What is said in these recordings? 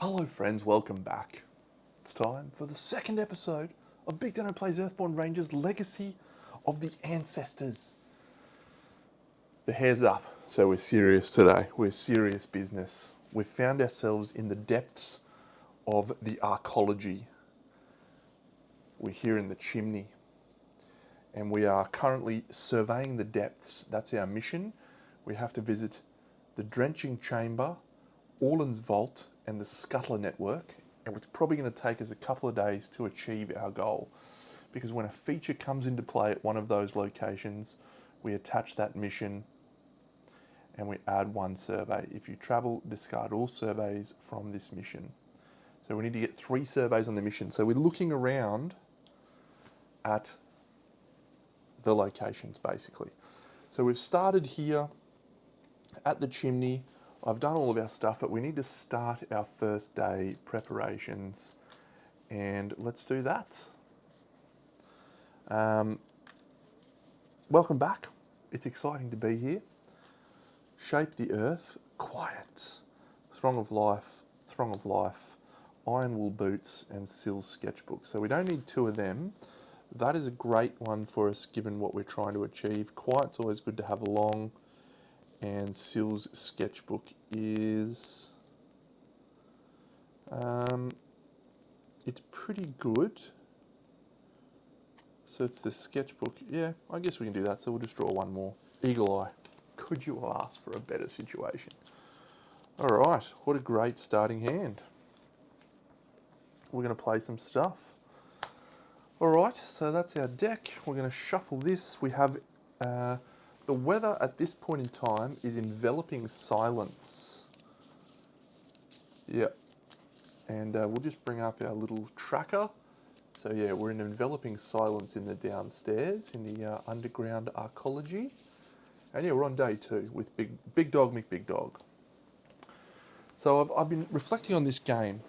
Hello friends, welcome back. It's time for the second episode of BigDenoPlays Earthborne Rangers Legacy of the Ancestors. The hair's up, so we're serious today. We're serious business. We've found ourselves in the depths of the arcology. We're here in the chimney and we are currently surveying the depths. That's our mission. We have to visit the Drenching Chamber, Orland's Vault and the Scuttler Network, and it's probably going to take us a couple of days to achieve our goal, because when a feature comes into play at one of those locations, we attach that mission and we add one survey. If you travel, discard all surveys from this mission. So we need to get 3 surveys on the mission. So we're looking around at the locations basically. So we've started here at the chimney. I've done all of our stuff, but we need to start our first day preparations, and let's do that. Welcome back. It's exciting to be here. Shape the earth, quiet, throng of life, iron wool boots and Sill's sketchbook. So we don't need 2 of them. That is a great one for us given what we're trying to achieve. Quiet's always good to have along. And Sill's sketchbook is, it's pretty good. So it's the sketchbook. Yeah, I guess we can do that. So we'll just draw one more. Eagle eye. Could you ask for a better situation? All right, what a great starting hand. We're going to play some stuff. All right, so that's our deck. We're going to shuffle this. We have the weather at this point in time is enveloping silence. Yep. And we'll just bring up our little tracker. So yeah, we're in enveloping silence in the downstairs, in the underground arcology. And yeah, we're on day 2 with Big Dog McBigDog. So I've been reflecting on this game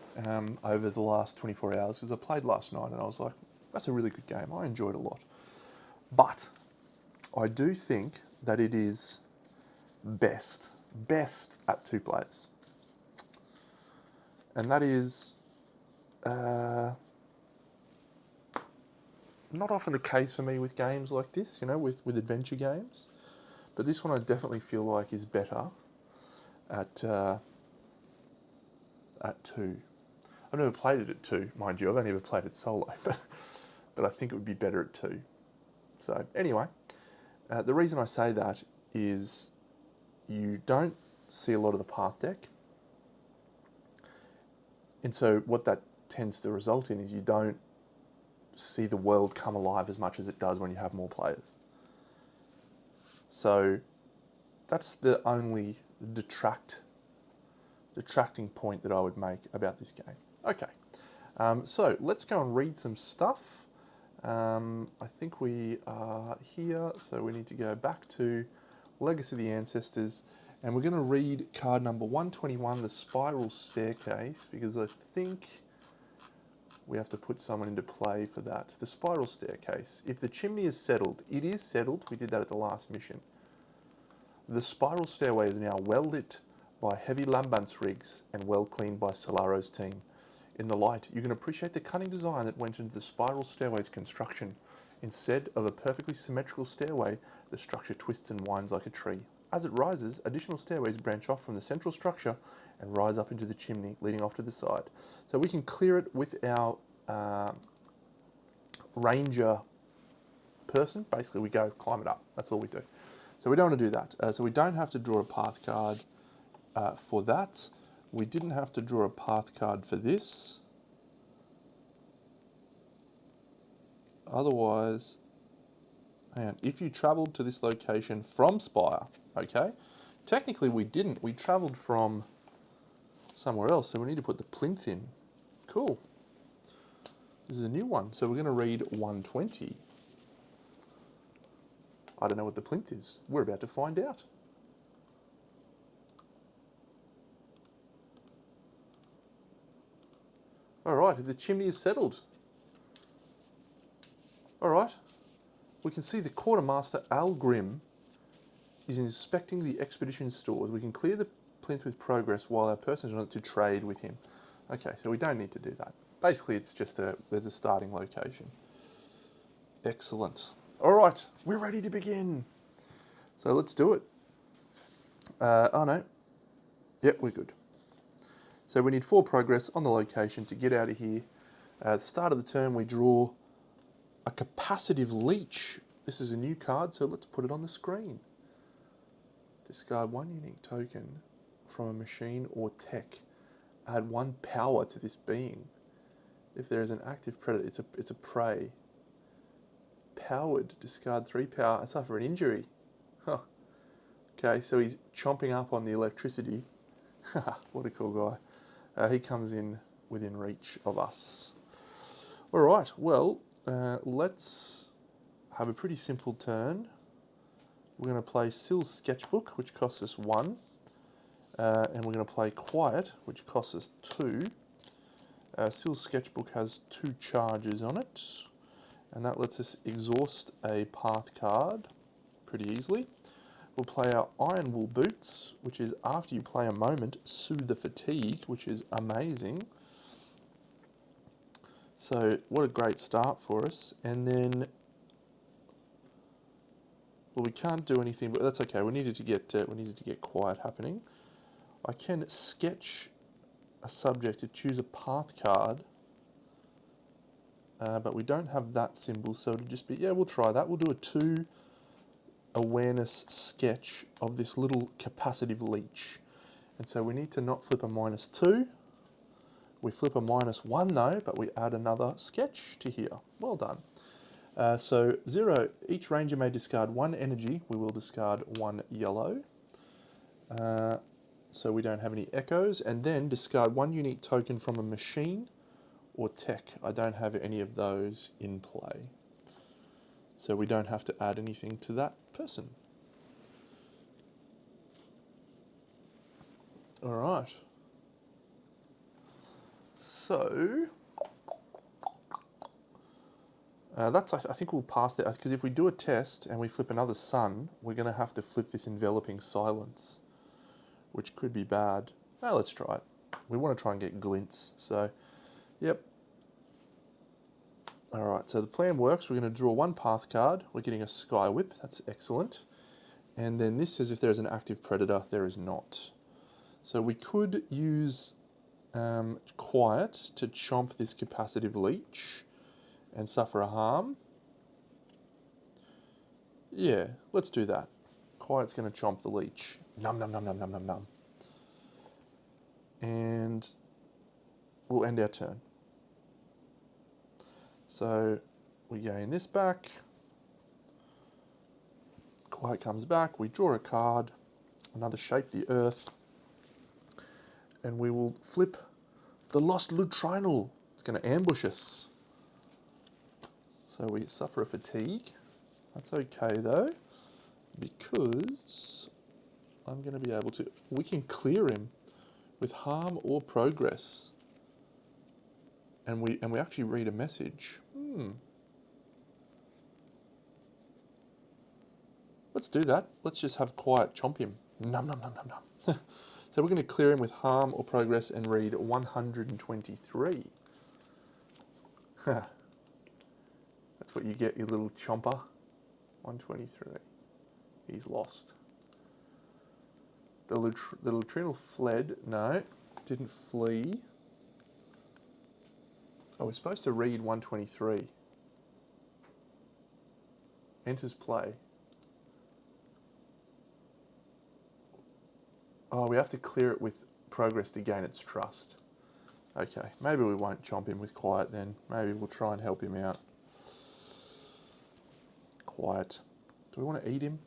over the last 24 hours because I played last night and I was like, that's a really good game. I enjoyed it a lot. But I do think that it is best at 2 players. And that is not often the case for me with games like this, you know, with adventure games. But this one I definitely feel like is better at 2. I've never played it at 2, mind you. I've only ever played it solo, but I think it would be better at 2. So anyway, the reason I say that is you don't see a lot of the path deck. And so what that tends to result in is you don't see the world come alive as much as it does when you have more players. So that's the only detracting point that I would make about this game. Okay, so let's go and read some stuff. I think we are here, so we need to go back to Legacy of the Ancestors, and we're going to read card number 121, the Spiral Staircase, because I think we have to put someone into play for that. The Spiral Staircase. If the chimney is settled, it is settled. We did that at the last mission. The spiral stairway is now well lit by heavy lambancy rigs and well cleaned by Solaro's team. In the light, you can appreciate the cunning design that went into the spiral stairway's construction. Instead of a perfectly symmetrical stairway, the structure twists and winds like a tree. As it rises, additional stairways branch off from the central structure and rise up into the chimney, leading off to the side. So we can clear it with our ranger person. Basically, we go climb it up. That's all we do. So we don't want to do that. So we don't have to draw a path card for that. We didn't have to draw a path card for this. Otherwise, hang on, if you travelled to this location from Spire, okay, technically we didn't. We travelled from somewhere else, so we need to put the plinth in. Cool. This is a new one, so we're going to read 120. I don't know what the plinth is. We're about to find out. All right, if the chimney is settled. All right, we can see the quartermaster Al Grimm is inspecting the expedition stores. We can clear the plinth with progress while our person is on it to trade with him. Okay, so we don't need to do that. Basically, it's just there's a starting location. Excellent. All right, we're ready to begin. So let's do it. Oh no. Yep, we're good. So we need 4 progress on the location to get out of here. At the start of the turn, we draw a capacitive leech. This is a new card, so let's put it on the screen. Discard 1 unique token from a machine or tech. Add 1 power to this being. If there is an active predator, it's a prey. Powered, discard 3 power and suffer an injury. Huh. Okay, so he's chomping up on the electricity. What a cool guy. He comes in within reach of us. All right, well, let's have a pretty simple turn. We're going to play Sill's Sketchbook, which costs us 1. And we're going to play Quiet, which costs us 2. Sill's Sketchbook has 2 charges on it, and that lets us exhaust a path card pretty easily. We'll play our Iron Wool Boots, which is after you play a moment, soothe the fatigue, which is amazing. So what a great start for us. And then, well, we can't do anything, but that's okay. We needed to get Quiet happening. I can sketch a subject to choose a path card, but we don't have that symbol, so it'll just be, yeah, we'll try that. We'll do a 2 awareness sketch of this little capacitive leech. And so we need to not flip a -2. We flip a -1 though, but we add another sketch to here. Well done. So 0, each ranger may discard 1 energy. We will discard 1 yellow. So we don't have any echoes. And then discard 1 unique token from a machine or tech. I don't have any of those in play. So we don't have to add anything to that person. All right. So I think we'll pass that, because if we do a test and we flip another sun, we're going to have to flip this enveloping silence, which could be bad. Now let's try it. We want to try and get glints. So, yep. All right, so the plan works. We're going to draw 1 path card. We're getting a Sky Whip. That's excellent. And then this says if there is an active predator, there is not. So we could use Quiet to chomp this capacitive leech and suffer a harm. Yeah, let's do that. Quiet's going to chomp the leech. Num, num, num, num, num, num, num. And we'll end our turn. So we gain this back. Quiet comes back. We draw a card. Another Shape the Earth. And we will flip the Lost Lutrinal. It's going to ambush us. So we suffer a fatigue. That's okay though, because I'm going to be able to, we can clear him with harm or progress. And we actually read a message. Let's do that. Let's just have Quiet chomp him. Num, num, num, num, num. So we're going to clear him with harm or progress and read 123. That's what you get, you little chomper. 123. He's lost. The Lutrinal fled. No, didn't flee. Oh, we're supposed to read 123. Enters play. Oh, we have to clear it with progress to gain its trust. Okay, maybe we won't chomp him with Quiet then. Maybe we'll try and help him out. Quiet. Do we want to eat him?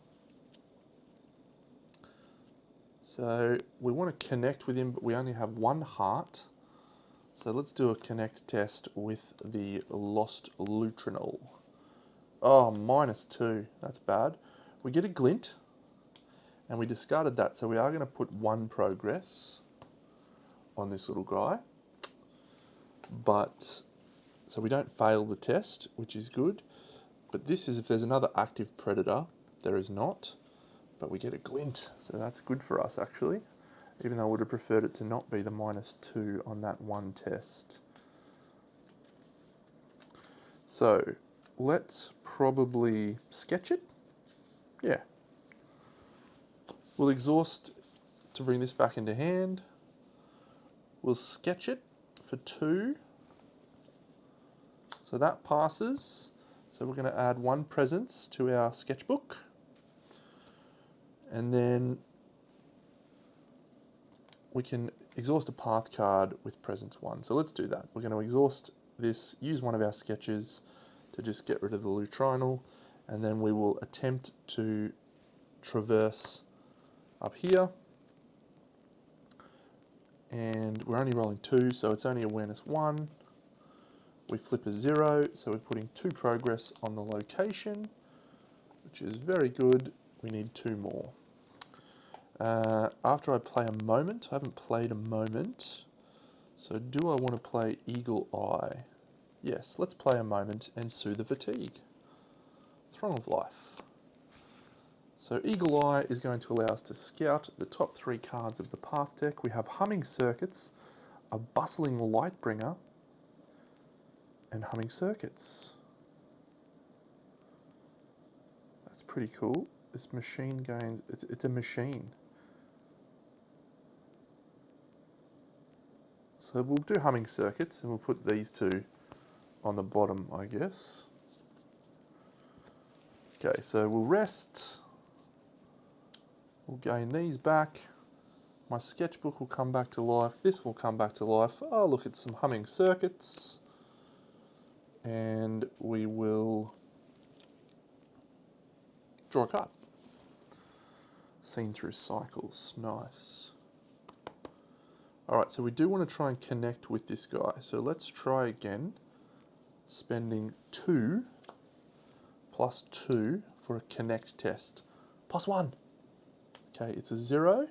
So we want to connect with him, but we only have 1 heart. So let's do a connect test with the Lost Lutrinal. Oh, -2. That's bad. We get a glint, and we discarded that. So we are going to put 1 progress on this little guy. But, so we don't fail the test, which is good. But this is if there's another active predator. There is not. But we get a glint, so that's good for us actually. even though I would have preferred it to not be the -2 on that one test. So let's probably sketch it. Yeah. We'll exhaust to bring this back into hand. We'll sketch it for 2. So that passes. So we're going to add 1 presence to our sketchbook. And then we can exhaust a path card with presence 1. So let's do that. We're going to exhaust this, use one of our sketches to just get rid of the lutrinal, and then we will attempt to traverse up here. And we're only rolling 2, so it's only awareness 1. We flip a 0, so we're putting 2 progress on the location, which is very good. We need 2 more. After I play a moment, I haven't played a moment, so do I want to play Eagle Eye? Yes, let's play a moment and soothe the fatigue. Throng of Life. So Eagle Eye is going to allow us to scout the top 3 cards of the path deck. We have Humming Circuits, a Bustling Lightbringer, and Humming Circuits. That's pretty cool. This machine gains, it's a machine. So we'll do Humming Circuits and we'll put these 2 on the bottom, I guess. Okay, so we'll rest. We'll gain these back. My sketchbook will come back to life. This will come back to life. Oh, look at some Humming Circuits. And we will draw a card. Seen Through Cycles. Nice. Alright, so we do want to try and connect with this guy. So let's try again. Spending 2 plus 2 for a connect test. +1. Okay, it's a 0.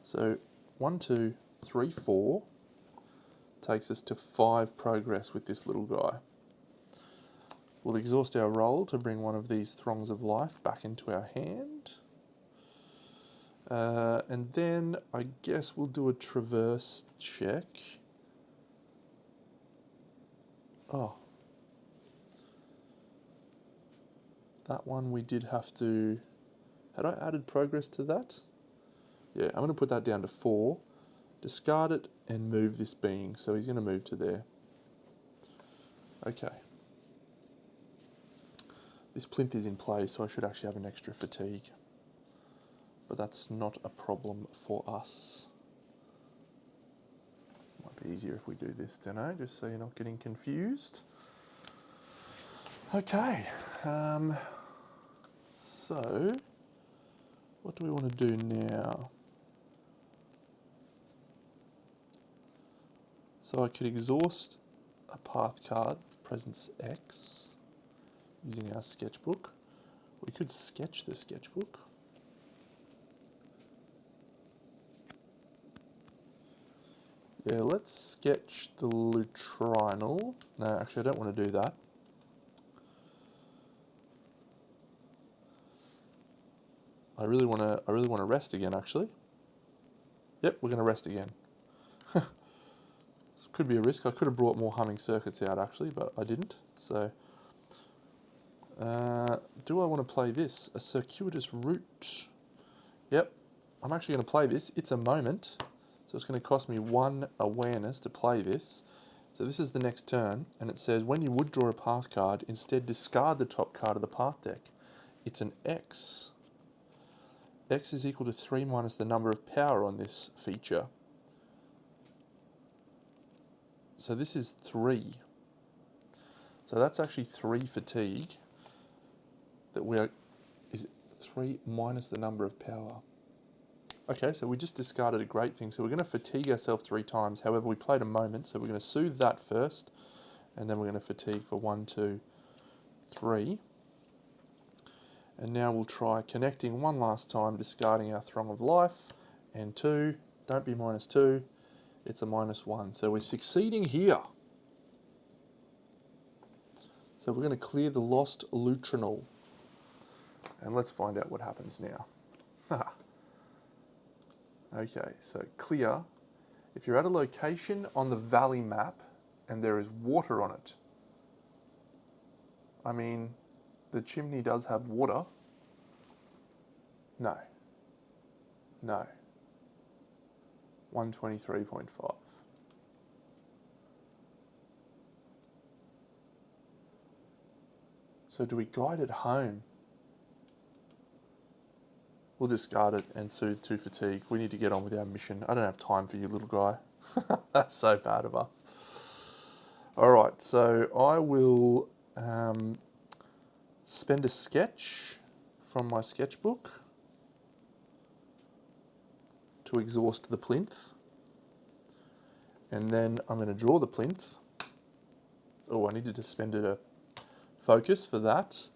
So 1, 2, 3, 4 takes us to 5 progress with this little guy. We'll exhaust our roll to bring one of these Throngs of Life back into our hand. And then I guess we'll do a traverse check. Oh. That one we did have to... Had I added progress to that? Yeah, I'm going to put that down to 4. Discard it and move this being. So he's going to move to there. Okay. This plinth is in place, so I should actually have an extra fatigue. But that's not a problem for us. Might be easier if we do this, don't I? Just so you're not getting confused. Okay. So, what do we want to do now? So I could exhaust a path card, presence X, using our sketchbook. We could sketch the sketchbook. Yeah, let's sketch the lutrinal. No, actually I don't want to do that. I really want to rest again, actually. Yep, we're going to rest again. This could be a risk. I could have brought more Humming Circuits out, actually, but I didn't. So, do I want to play this? A Circuitous Route. Yep, I'm actually going to play this. It's a moment, so it's going to cost me 1 awareness to play this. So this is the next turn, and it says, when you would draw a path card, instead discard the top card of the path deck. It's an X. X is equal to 3 minus the number of power on this feature. So this is 3. So that's actually 3 fatigue. That is 3 minus the number of power. Okay, so we just discarded a great thing. So we're going to fatigue ourselves 3 times. However, we played a moment, so we're going to soothe that first. And then we're going to fatigue for 1, 2, 3. And now we'll try connecting one last time, discarding our Throng of Life. And 2, don't be -2, it's a -1. So we're succeeding here. So we're going to clear the lost lutrinal. And let's find out what happens now. Okay, so clear. If you're at a location on the valley map and there is water on it, I mean, the chimney does have water. No. No. 123.5. So do we guide it home? We'll discard it and soothe to fatigue. We need to get on with our mission. I don't have time for you, little guy. That's so bad of us. All right, so I will spend a sketch from my sketchbook to exhaust the plinth. And then I'm going to draw the plinth. Oh, I needed to spend a focus for that.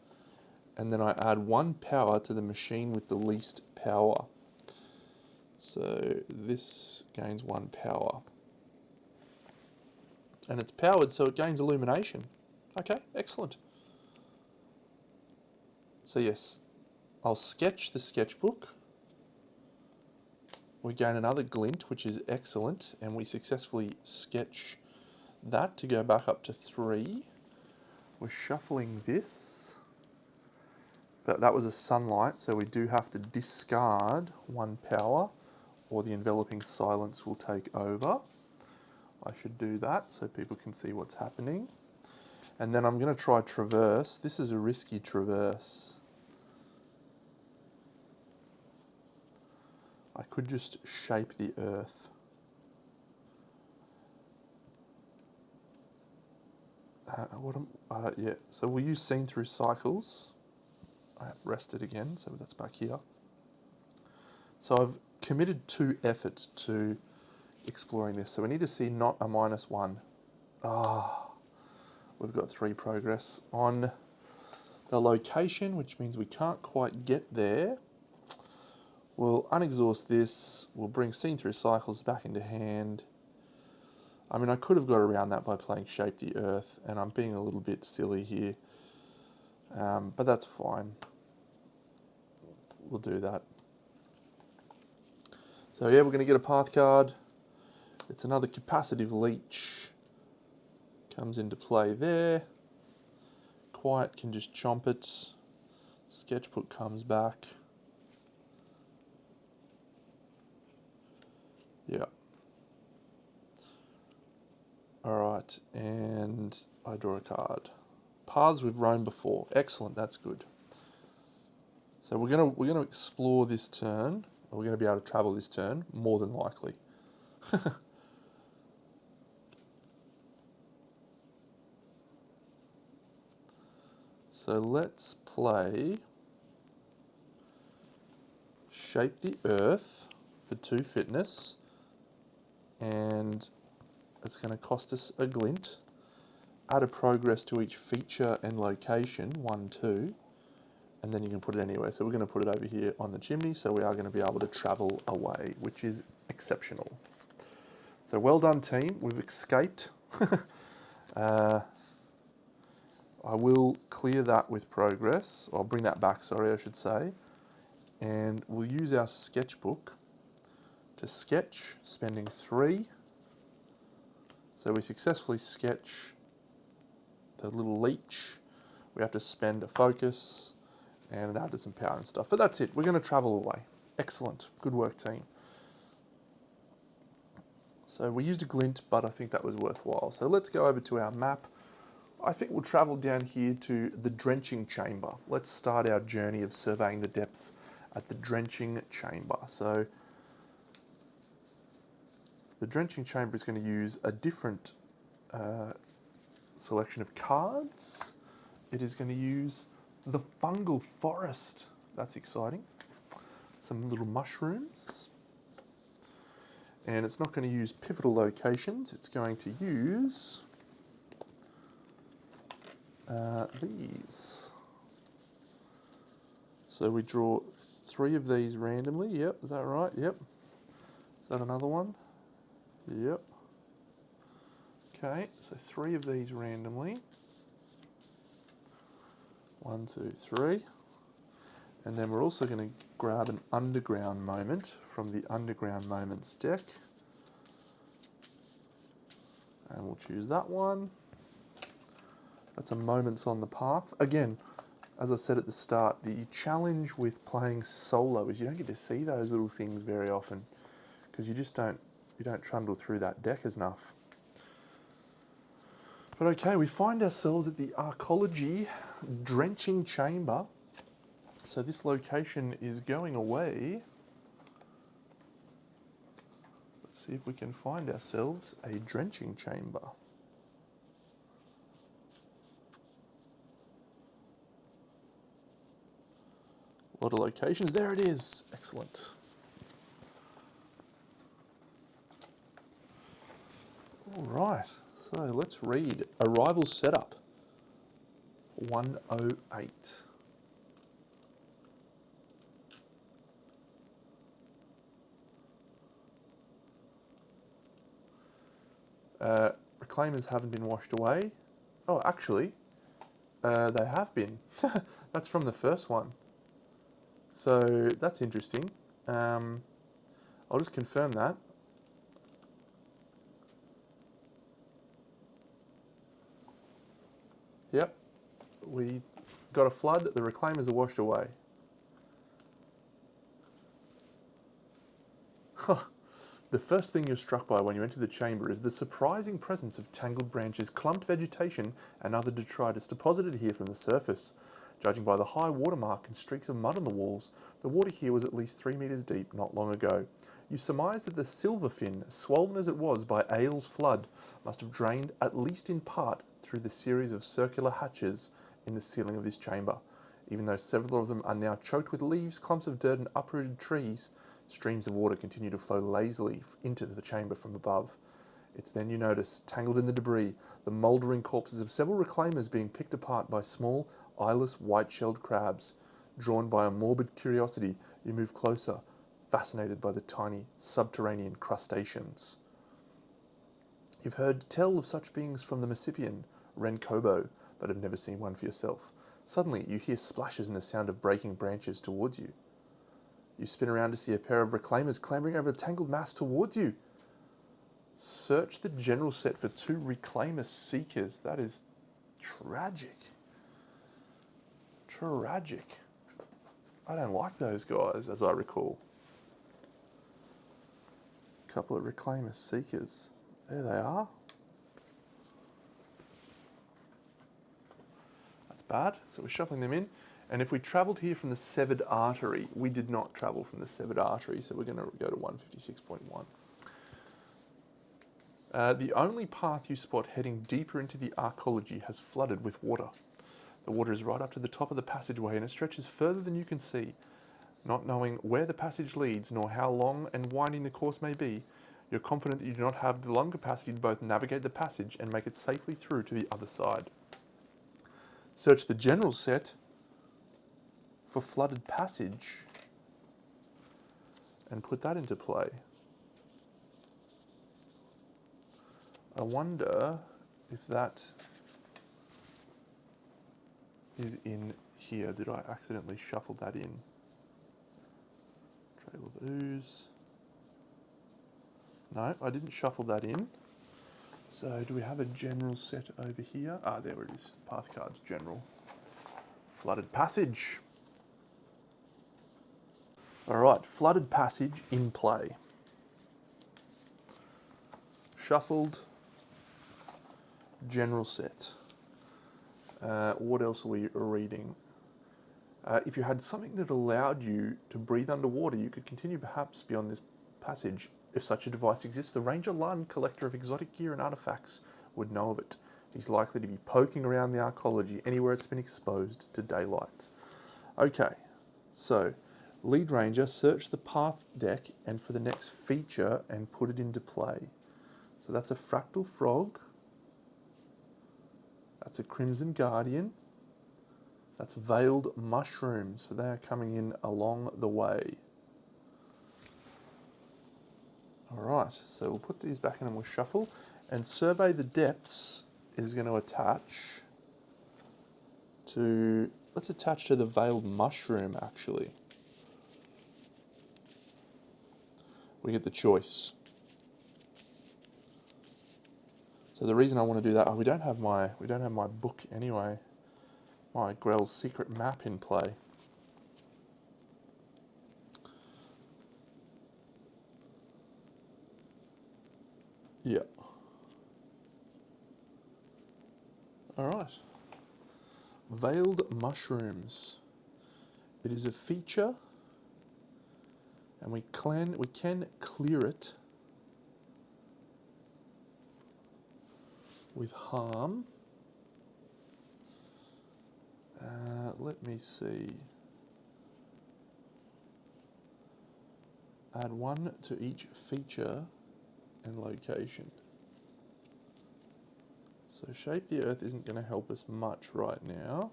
And then I add 1 power to the machine with the least power. So this gains 1 power. And it's powered, so it gains illumination. Okay, excellent. So yes, I'll sketch the sketchbook. We gain another glint, which is excellent, and we successfully sketch that to go back up to 3. We're shuffling this. But that was a sunlight, so we do have to discard 1 power, or the enveloping silence will take over. I should do that so people can see what's happening. And then I'm going to try traverse. This is a risky traverse. I could just shape the earth. Yeah, so we'll use seen through cycles. I have rested again, so that's back here. So I've committed 2 effort to exploring this. So we need to see not a -1. We've got 3 progress on the location, which means we can't quite get there. We'll unexhaust this. We'll bring seen through cycles back into hand. I mean, I could have got around that by playing Shape the Earth, and I'm being a little bit silly here. But that's fine. We'll do that. So yeah, we're going to get a path card. It's another capacitive leech. Comes into play there. Quiet can just chomp it. Sketchbook comes back. Yeah. Alright, and I draw a card. Paths we've roamed before. Excellent, that's good. So we're gonna explore this turn. We're gonna be able to travel this turn, more than likely. So let's play Shape the Earth for 2 fitness, and it's going to cost us a glint. Add a progress to each feature and location, 1, 2, and then you can put it anywhere. So we're going to put it over here on the chimney, so we are going to be able to travel away, which is exceptional. So well done, team. We've escaped. I will clear that with progress. I'll bring that back, sorry, I should say. And we'll use our sketchbook to sketch, spending 3. So we successfully sketch the little leech. We have to spend a focus and add some power and stuff. But that's it. We're going to travel away. Excellent. Good work, team. So we used a glint, but I think that was worthwhile. So let's go over to our map. I think we'll travel down here to the drenching chamber. Let's start our journey of surveying the depths at the drenching chamber. So the drenching chamber is going to use a different selection of cards. It is going to use the fungal forest. That's exciting. Some little mushrooms. And it's not going to use pivotal locations. It's going to use these. So we draw 3 of these randomly. Yep, is that right? Yep. Is that another one? Yep. Okay, so 3 of these randomly. 1, 2, 3. And then we're also going to grab an underground moment from the underground moments deck. And we'll choose that one. That's a moments on the path. Again, as I said at the start, the challenge with playing solo is you don't get to see those little things very often because you don't trundle through that deck enough. But okay, we find ourselves at the Arcology Drenching Chamber. So this location is going away. Let's see if we can find ourselves a drenching chamber. A lot of locations. There it is. Excellent. All right. So let's read Arrival Setup 108. Reclaimers haven't been washed away. Oh, actually, they have been. That's from the first one. So that's interesting. I'll just confirm that. Yep, we got a flood. The reclaimers are washed away. The first thing you're struck by when you enter the chamber is the surprising presence of tangled branches, clumped vegetation, and other detritus deposited here from the surface. Judging by the high watermark and streaks of mud on the walls, the water here was at least 3 metres deep not long ago. You surmise that the Silverfin, swollen as it was by Aile's flood, must have drained at least in part through the series of circular hatches in the ceiling of this chamber. Even though several of them are now choked with leaves, clumps of dirt and uprooted trees, streams of water continue to flow lazily into the chamber from above. It's then you notice, tangled in the debris, the mouldering corpses of several reclaimers being picked apart by small, eyeless, white-shelled crabs. Drawn by a morbid curiosity, you move closer, fascinated by the tiny, subterranean crustaceans. You've heard tell of such beings from the Mississippian, Renkobo, but have never seen one for yourself. Suddenly, you hear splashes and the sound of breaking branches towards you. You spin around to see a pair of reclaimers clambering over a tangled mass towards you. Search the general set for 2 reclaimer seekers. That is tragic. Tragic. I don't like those guys, as I recall. A couple of reclaimer seekers. There they are. That's bad. So we're shuffling them in. And if we travelled here from the severed artery, we did not travel from the severed artery, so we're going to go to 156.1. The only path you spot heading deeper into the arcology has flooded with water. The water is right up to the top of the passageway and it stretches further than you can see. Not knowing where the passage leads nor how long and winding the course may be, you're confident that you do not have the lung capacity to both navigate the passage and make it safely through to the other side. Search the general set for flooded passage and put that into play. I wonder if that is in here. Did I accidentally shuffle that in? Trail of Ooze. No, I didn't shuffle that in. So do we have a general set over here? Ah, there it is. Path cards, general. Flooded passage. All right, flooded passage in play. Shuffled. General set. What else are we reading? If you had something that allowed you to breathe underwater, you could continue perhaps beyond this passage. If such a device exists, the Ranger Lund, collector of exotic gear and artifacts, would know of it. He's likely to be poking around the arcology anywhere it's been exposed to daylight. Okay, so lead ranger, search the path deck and for the next feature and put it into play. So that's a fractal frog. That's a crimson guardian. That's veiled mushrooms. So they are coming in along the way. All right, so we'll put these back in and we'll shuffle. And survey the depths is going to attach to let's attach to the veiled mushroom, actually. We get the choice. So the reason I want to do that, we don't have my book anyway. My Grell's secret map in play. Yeah. All right. Veiled mushrooms. It is a feature, and we can clear it with harm. Let me see. Add 1 to each feature and location. So shape the earth isn't going to help us much right now.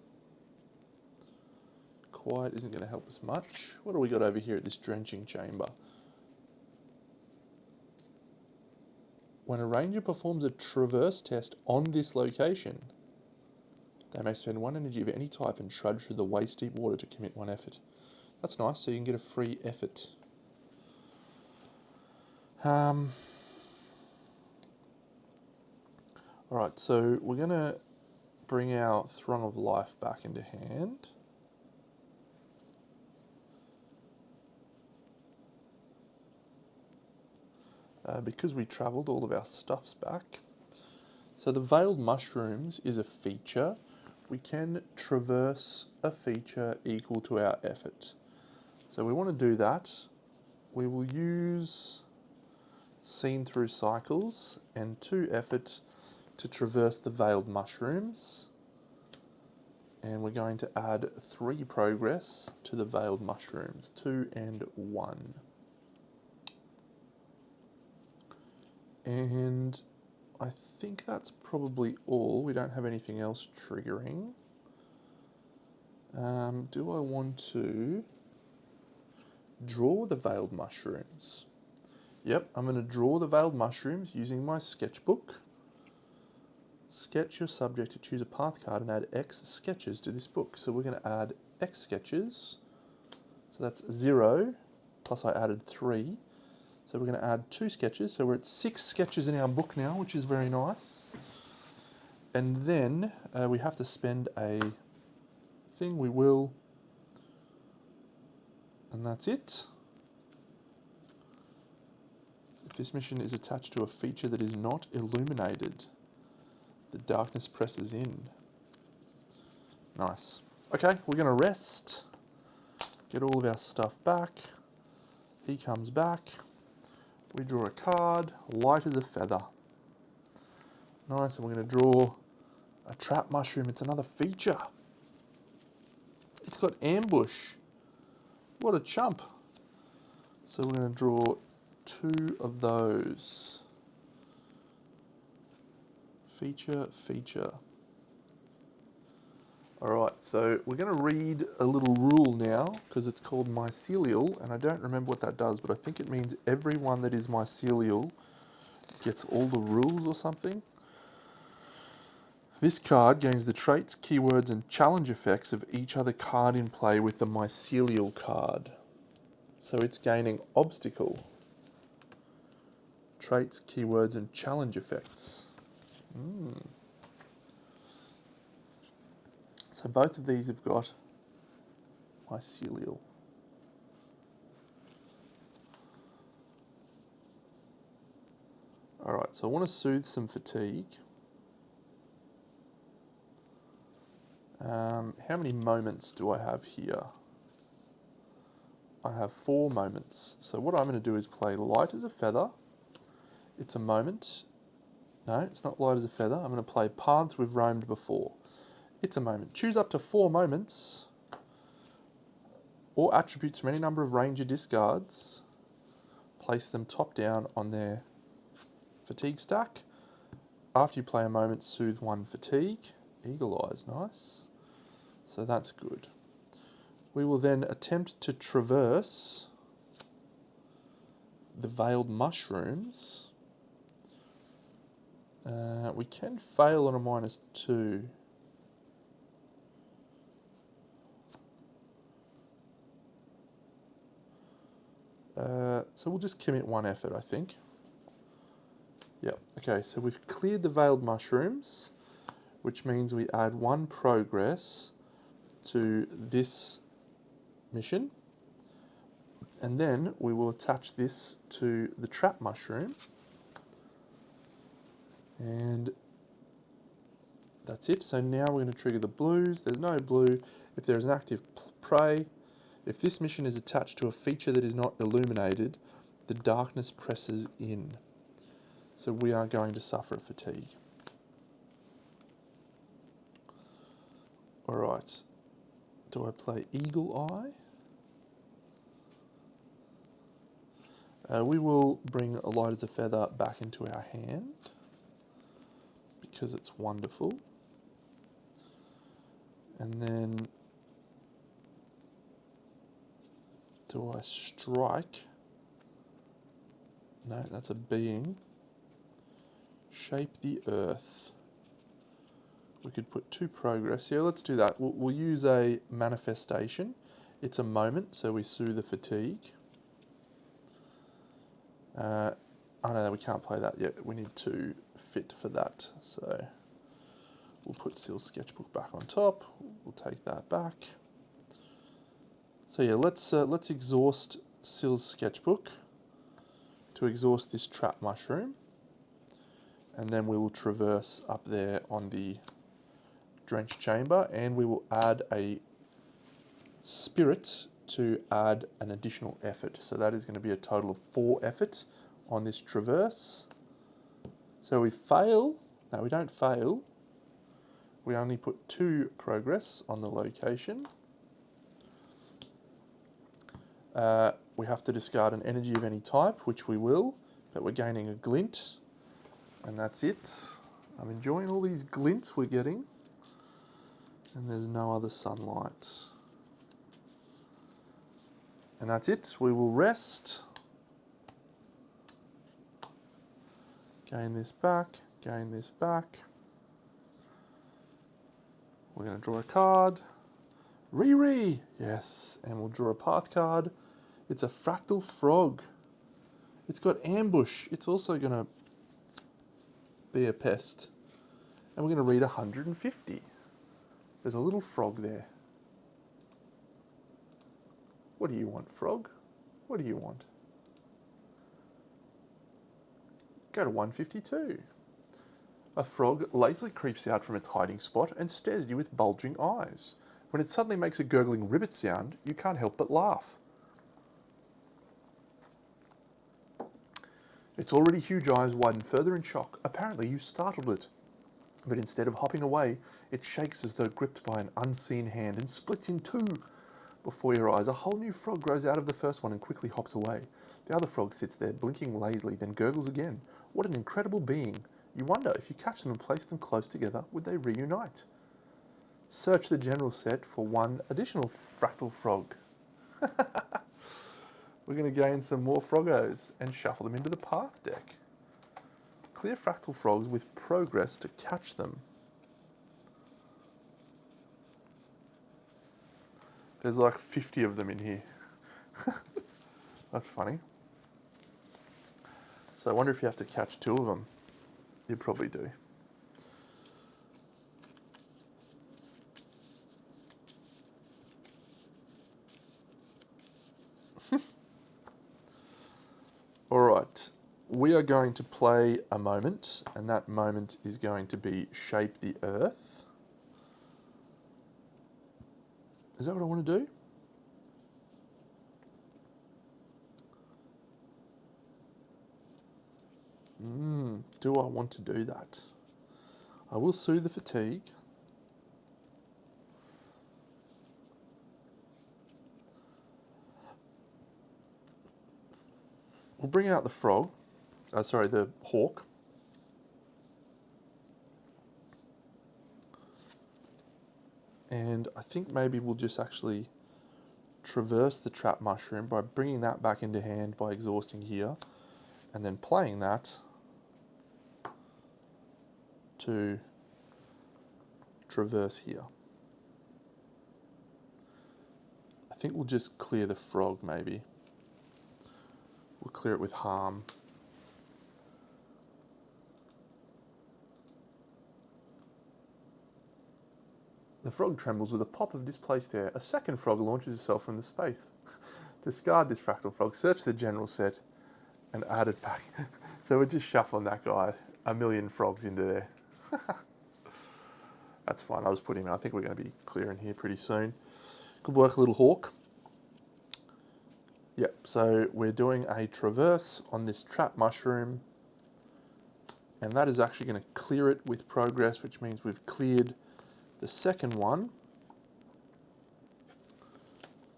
Quiet isn't going to help us much. What do we got over here at this drenching chamber? When a ranger performs a traverse test on this location, they may spend 1 energy of any type and trudge through the waist-deep water to commit 1 effort. That's nice, so you can get a free effort. Alright, so we're going to bring our Throng of Life back into hand. Because we travelled, all of our stuff's back. So the Veiled Mushrooms is a feature. We can traverse a feature equal to our effort. So we want to do that. We will use Seen Through Cycles and 2 efforts to traverse the Veiled Mushrooms. And we're going to add 3 progress to the Veiled Mushrooms, 2 and 1. And I think that's probably all. We don't have anything else triggering. Do I want to draw the Veiled Mushrooms? Yep, I'm going to draw the Veiled Mushrooms using my sketchbook. Sketch your subject to choose a path card and add X sketches to this book. So we're going to add X sketches. So that's 0, plus I added 3. So we're going to add 2 sketches. So we're at 6 sketches in our book now, which is very nice. And then we have to spend a thing. We will. And that's it. If this mission is attached to a feature that is not illuminated, the darkness presses in. Nice. Okay, we're going to rest. Get all of our stuff back. He comes back. We draw a card, light as a feather. Nice, and we're going to draw a trap mushroom. It's another feature. It's got ambush. What a chump. So we're going to draw 2 of those. Feature, feature. Alright, so we're going to read a little rule now, because it's called mycelial, and I don't remember what that does, but I think it means everyone that is mycelial gets all the rules or something. This card gains the traits, keywords, and challenge effects of each other card in play with the mycelial card. So it's gaining obstacle, traits, keywords, and challenge effects. So both of these have got mycelial. Alright, so I want to soothe some fatigue. How many moments do I have here? I have 4 moments. So what I'm going to do is play light as a feather. It's a moment. No, it's not light as a feather. I'm going to play paths we've roamed before. It's a moment. Choose up to 4 moments or attributes from any number of ranger discards. Place them top down on their fatigue stack. After you play a moment, soothe 1 fatigue. Eagle eyes, nice. So that's good. We will then attempt to traverse the Veiled Mushrooms. We can fail on a -2. So we'll just commit one effort, I think. Yep, okay, so we've cleared the veiled mushrooms, which means we add one progress to this mission, and then we will attach this to the trap mushroom, and that's it. So now we're going to trigger the blues. There's no blue if there is an active prey. If this mission is attached to a feature that is not illuminated, the darkness presses in. So we are going to suffer fatigue. Alright, do I play Eagle Eye? We will bring a Light as a Feather back into our hand because it's wonderful. And then do I strike? No, that's a being. Shape the earth. We could put 2 progress here. Let's do that. We'll use a manifestation. It's a moment, so we soothe the fatigue. Oh no, we can't play that yet. We need to fit for that. So we'll put Seal's sketchbook back on top. We'll take that back. So yeah, let's exhaust Seal's sketchbook to exhaust this trap mushroom, and then we will traverse up there on the drenched chamber, and we will add a spirit to add an additional effort. So that is going to be a total of 4 efforts on this traverse. So we fail. No, we don't fail. We only put 2 progress on the location. We have to discard an energy of any type, which we will, but we're gaining a glint, and that's it. I'm enjoying all these glints we're getting, and there's no other sunlight. And that's it. We will rest. Gain this back, gain this back. We're going to draw a card. Riri! Yes, and we'll draw a path card. It's a fractal frog. It's got ambush. It's also going to be a pest. And we're going to read 150. There's a little frog there. What do you want, frog? What do you want? Go to 152. A frog lazily creeps out from its hiding spot and stares at you with bulging eyes. When it suddenly makes a gurgling ribbit sound, you can't help but laugh. Its already huge eyes widen further in shock. Apparently you startled it. But instead of hopping away, it shakes as though gripped by an unseen hand and splits in 2. Before your eyes, a whole new frog grows out of the first one and quickly hops away. The other frog sits there, blinking lazily, then gurgles again. What an incredible being. You wonder, if you catch them and place them close together, would they reunite? Search the general set for 1 additional fractal frog. We're going to gain some more froggos and shuffle them into the path deck. Clear fractal frogs with progress to catch them. There's like 50 of them in here. That's funny. So I wonder if you have to catch 2 of them. You probably do. All right, we are going to play a moment, and that moment is going to be Shape the Earth. Is that what I want to do? Do I want to do that? I will soothe the fatigue. We'll bring out the frog. The hawk. And I think maybe we'll just actually traverse the trap mushroom by bringing that back into hand by exhausting here, and then playing that to traverse here. I think we'll just clear the frog maybe. We'll clear it with harm. The frog trembles with a pop of displaced air. A second frog launches itself from the space. Discard this fractal frog, search the general set, and add it back. So we're just shuffling that guy a million frogs into there. That's fine, I'll just put him in. I think we're going to be clearing here pretty soon. Good work, little hawk. Yep, so we're doing a traverse on this trap mushroom, and that is actually going to clear it with progress, which means we've cleared the second one,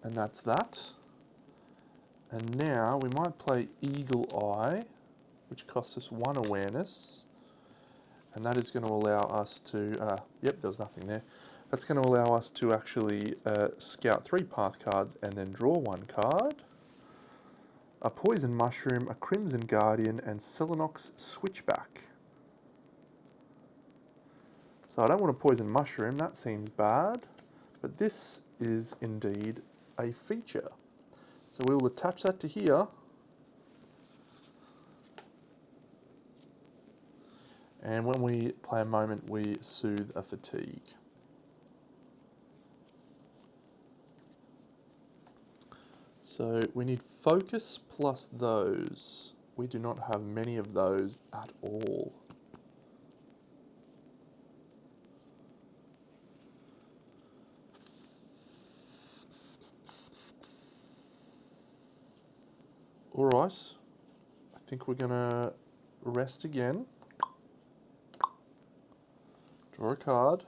and that's that. And now we might play Eagle Eye, which costs us 1 awareness, and that is going to allow us to, yep, there was nothing there. That's going to allow us to actually scout 3 path cards and then draw 1 card. A Poison Mushroom, a Crimson Guardian, and Selenox Switchback. So I don't want a Poison Mushroom, that seems bad, but this is indeed a feature. So we will attach that to here. And when we play a moment, we soothe a fatigue. So we need focus plus those. We do not have many of those at all. All right, I think we're gonna rest again. Draw a card.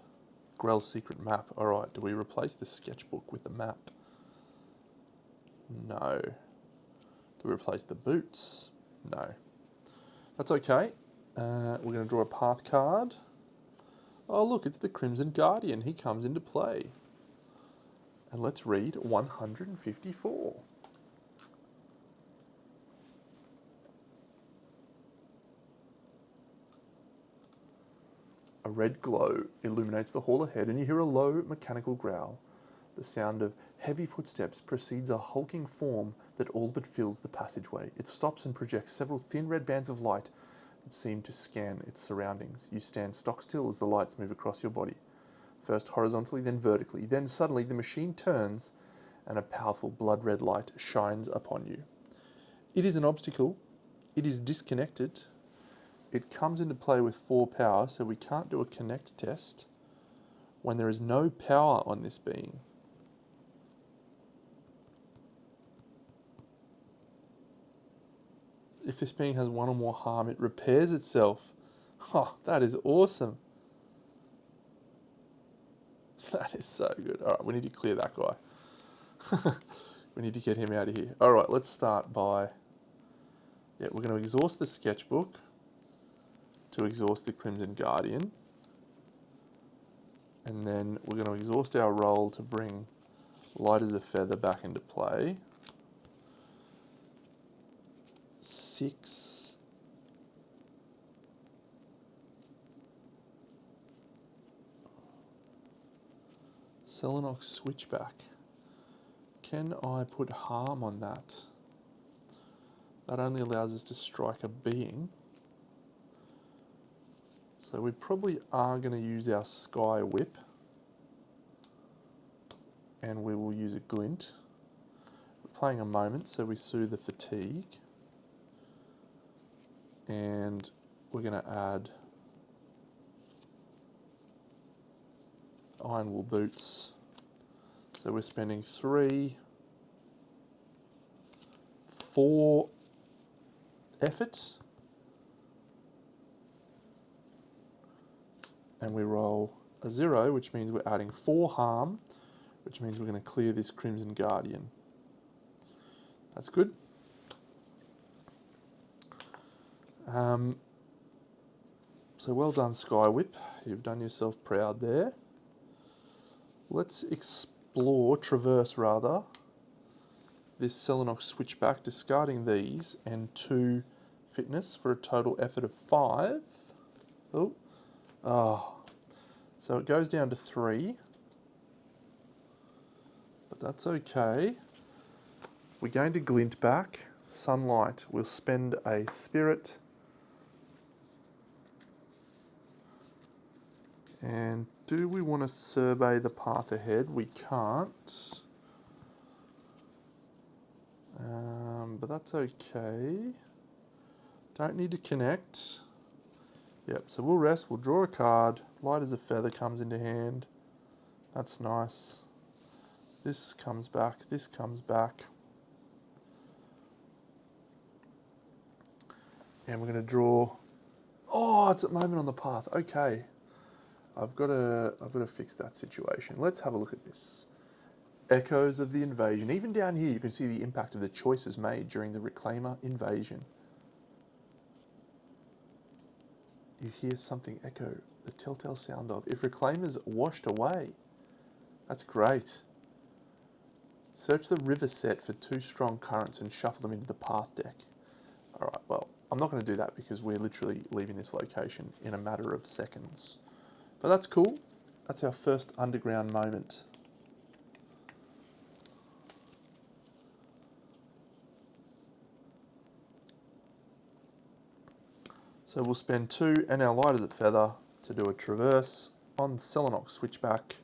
Grell's secret map. All right, do we replace the sketchbook with the map? No. Do we replace the boots? No. That's okay. We're gonna draw a path card. Oh look, it's the Crimson Guardian. He comes into play. And let's read 154. A red glow illuminates the hall ahead, and you hear a low mechanical growl. The sound of heavy footsteps precedes a hulking form that all but fills the passageway. It stops and projects several thin red bands of light that seem to scan its surroundings. You stand stock still as the lights move across your body. First horizontally, then vertically. Then suddenly the machine turns and a powerful blood red light shines upon you. It is an obstacle. It is disconnected. It comes into play with 4 power, so we can't do a connect test when there is no power on this being. If this being has 1 or more harm, it repairs itself. Oh, that is awesome. That is so good. All right, we need to clear that guy. We need to get him out of here. All right, let's start by... Yeah, we're going to exhaust the sketchbook to exhaust the Crimson Guardian. And then we're going to exhaust our roll to bring Light as a Feather back into play. 6. Selenox Switchback. Can I put harm on that? That only allows us to strike a being. So we probably are going to use our Sky Whip. And we will use a Glint. We're playing a moment, so we soothe the fatigue. And we're going to add Iron Wool Boots. So we're spending 4 effort. And we roll a 0, which means we're adding 4 harm, which means we're going to clear this Crimson Guardian. That's good. So well done, Sky Whip. You've done yourself proud there. Let's traverse this Selenox Switchback, discarding these and 2 fitness for a total effort of 5. So it goes down to 3, but that's okay. We gained a Glint back, sunlight. We'll spend a spirit. And do we want to survey the path ahead? We can't. But that's okay. Don't need to connect. Yep, so we'll rest, we'll draw a card. Light as a feather comes into hand. That's nice. This comes back, this comes back. And we're going to draw. Oh, it's at moment on the path. Okay. I've got to fix that situation. Let's have a look at this. Echoes of the invasion. Even down here, you can see the impact of the choices made during the Reclaimer invasion. You hear something echo, the telltale sound of if Reclaimers washed away. That's great. Search the river set for 2 strong currents and shuffle them into the path deck. Alright, well, I'm not going to do that because we're literally leaving this location in a matter of seconds. But that's cool. That's our first underground moment. So we'll spend 2 and our light as a feather to do a traverse on Selenox switchback.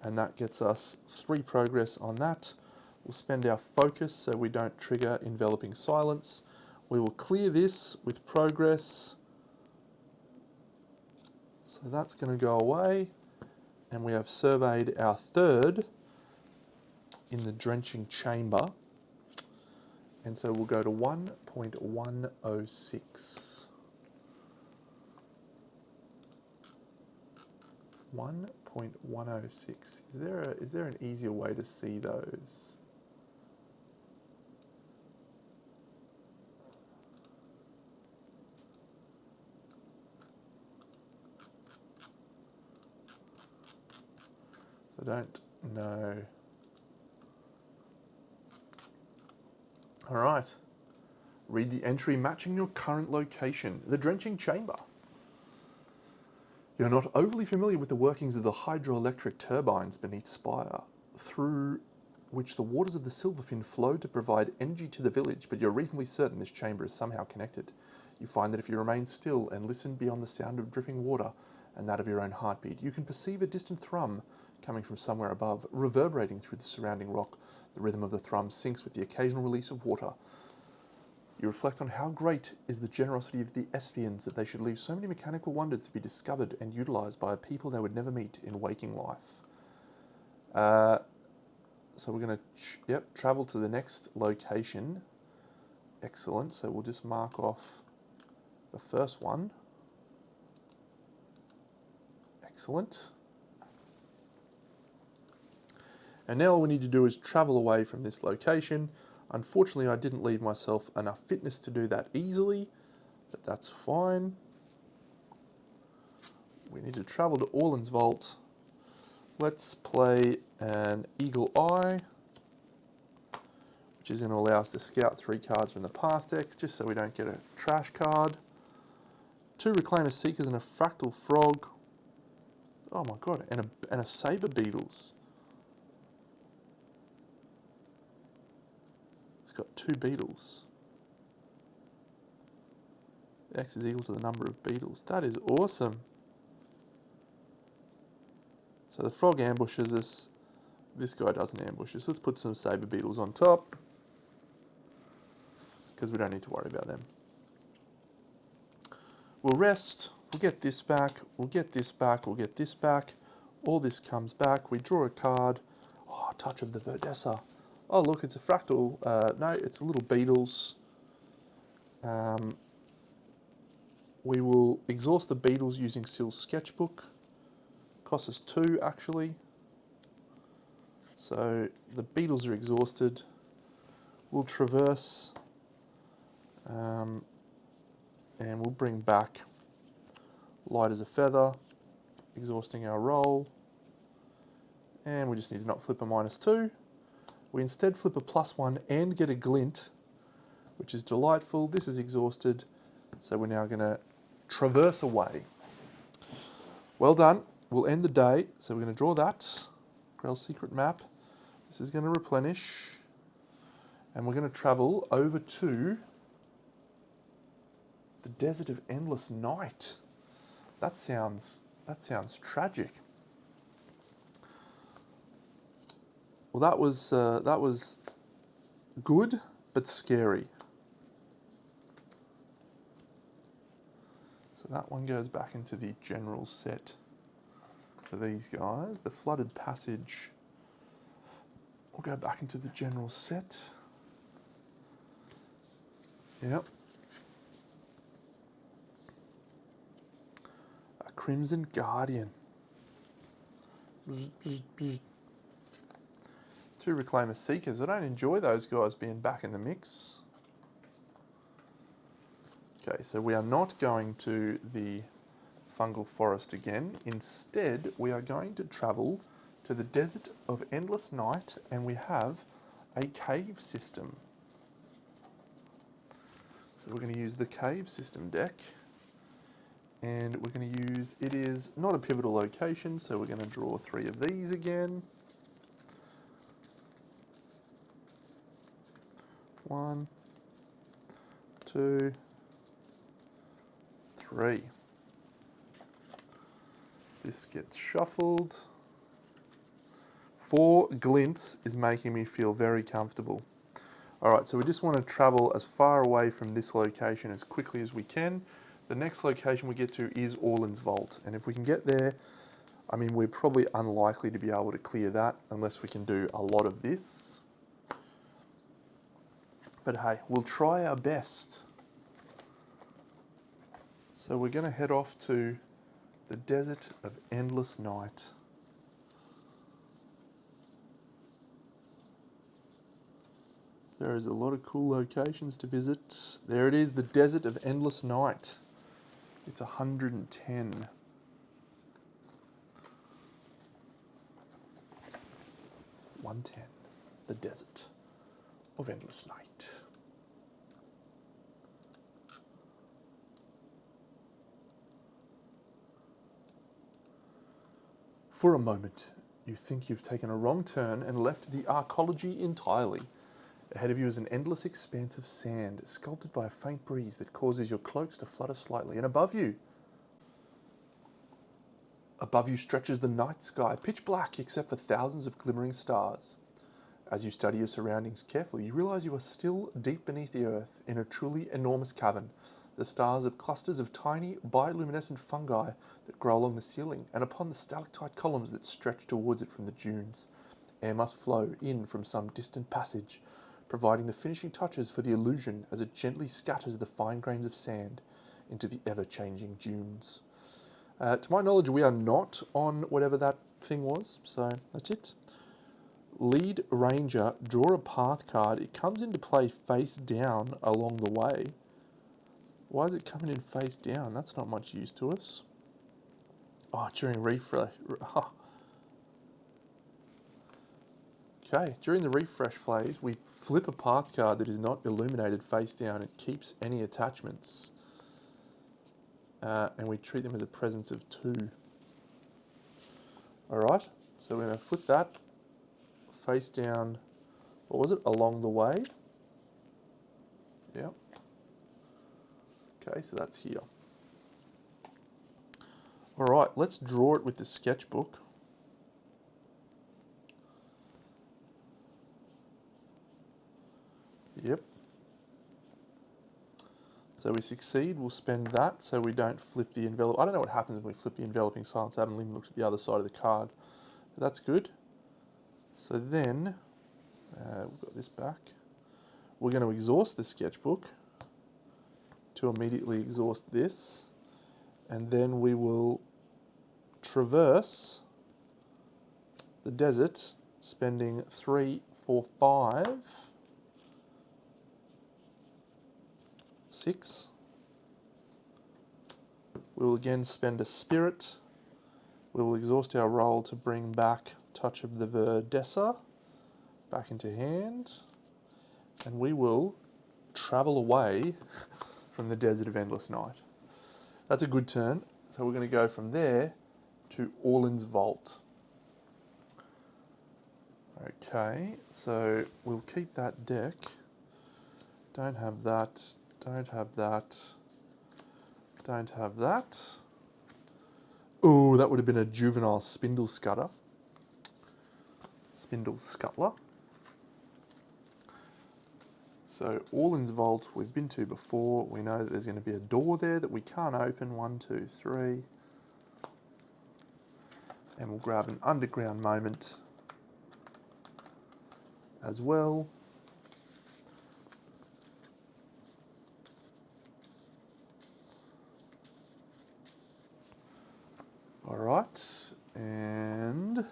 And that gets us 3 progress on that. We'll spend our focus so we don't trigger enveloping silence. We will clear this with progress. So that's going to go away. And we have surveyed our 3rd in the drenching chamber. And so we'll go to 1.106. 1.106. Is there an easier way to see those? So I don't know. All right. Read the entry matching your current location. The drenching chamber. You're not overly familiar with the workings of the hydroelectric turbines beneath Spire, through which the waters of the Silverfin flow to provide energy to the village, but you're reasonably certain this chamber is somehow connected. You find that if you remain still and listen beyond the sound of dripping water and that of your own heartbeat, you can perceive a distant thrum coming from somewhere above, reverberating through the surrounding rock. The rhythm of the thrum syncs with the occasional release of water. You reflect on how great is the generosity of the Estians that they should leave so many mechanical wonders to be discovered and utilised by a people they would never meet in waking life. So we're going to travel to the next location. Excellent. So we'll just mark off the first one. Excellent. And now all we need to do is travel away from this location. Unfortunately, I didn't leave myself enough fitness to do that easily, but that's fine. We need to travel to Orland's Vault. Let's play an Eagle Eye, which is going to allow us to scout 3 cards from the path decks, just so we don't get a trash card. 2 Reclaimer Seekers and a Fractal Frog. Oh my god, and a Saber Beetles. It's got 2 beetles. X is equal to the number of beetles. That is awesome. So the frog ambushes us. This guy doesn't ambush us. Let's put some Saber Beetles on top, because we don't need to worry about them. We'll rest. We'll get this back. We'll get this back. We'll get this back. All this comes back. We draw a card. Oh, Touch of the Verdessa. Oh, look, it's a fractal. No, it's a little beetles. We will exhaust the beetles using Sill's sketchbook. Costs us 2, actually. So the beetles are exhausted. We'll traverse. And we'll bring back Light as a Feather, exhausting our roll. And we just need to not flip a -2. We instead flip a +1 and get a glint, which is delightful. This is exhausted, so we're now going to traverse away. Well done. We'll end the day. So we're going to draw that. Grell's Secret Map. This is going to replenish. And we're going to travel over to the Desert of Endless Night. That sounds tragic. Well, that was good but scary. So that one goes back into the general set for these guys. The Flooded Passage will go back into the general set. Yep. A Crimson Guardian. Two Reclaimer Seekers. I don't enjoy those guys being back in the mix. Okay, so we are not going to the Fungal Forest again. Instead, we are going to travel to the Desert of Endless Night, and we have a cave system. So we're going to use the cave system deck, and we're going to use, it is not a pivotal location, so we're going to draw 3 of these again. 1, 2, 3. This gets shuffled. 4 glints is making me feel very comfortable. All right, so we just want to travel as far away from this location as quickly as we can. The next location we get to is Orland's Vault, and if we can get there, I mean, we're probably unlikely to be able to clear that unless we can do a lot of this. But hey, we'll try our best. So we're going to head off to the Desert of Endless Night. There is a lot of cool locations to visit. There it is, the Desert of Endless Night. It's 110. The Desert of Endless Night. For a moment, you think you've taken a wrong turn and left the arcology entirely. Ahead of you is an endless expanse of sand, sculpted by a faint breeze that causes your cloaks to flutter slightly. And above you stretches the night sky, pitch black except for thousands of glimmering stars. As you study your surroundings carefully, you realise you are still deep beneath the earth, in a truly enormous cavern. The stars of clusters of tiny, bioluminescent fungi that grow along the ceiling, and upon the stalactite columns that stretch towards it from the dunes. Air must flow in from some distant passage, providing the finishing touches for the illusion as it gently scatters the fine grains of sand into the ever-changing dunes. To my knowledge, we are not on whatever that thing was, so that's it. Lead Ranger, draw a path card. It comes into play face down along the way. Why is it coming in face down? That's not much use to us. Oh, during refresh. Oh. Okay, during the refresh phase, we flip a path card that is not illuminated face down. It keeps any attachments. And we treat them as a presence of 2. Alright, so we're going to flip that face down, what was it, along the way. Yep. Okay, so that's here. Alright, let's draw it with the sketchbook. Yep. So we succeed, we'll spend that so we don't flip the envelope. I don't know what happens when we flip the enveloping silence. I haven't even looked at the other side of the card. But that's good. So then, we've got this back. We're going to exhaust the sketchbook to immediately exhaust this. And then we will traverse the desert, spending 3, 4, 5, 6. We will again spend a spirit. We will exhaust our roll to bring back Touch of the Verdessa back into hand. And we will travel away from the Desert of Endless Night. That's a good turn. So we're going to go from there to Orland's Vault. Okay, so we'll keep that deck. Don't have that. Don't have that. Don't have that. Oh, that would have been a juvenile spindle scutter. Spindle scuttler. So Orland's Vault we've been to before. We know that there's going to be a door there that we can't open. 1, 2, 3. And we'll grab an underground moment as well. All right, and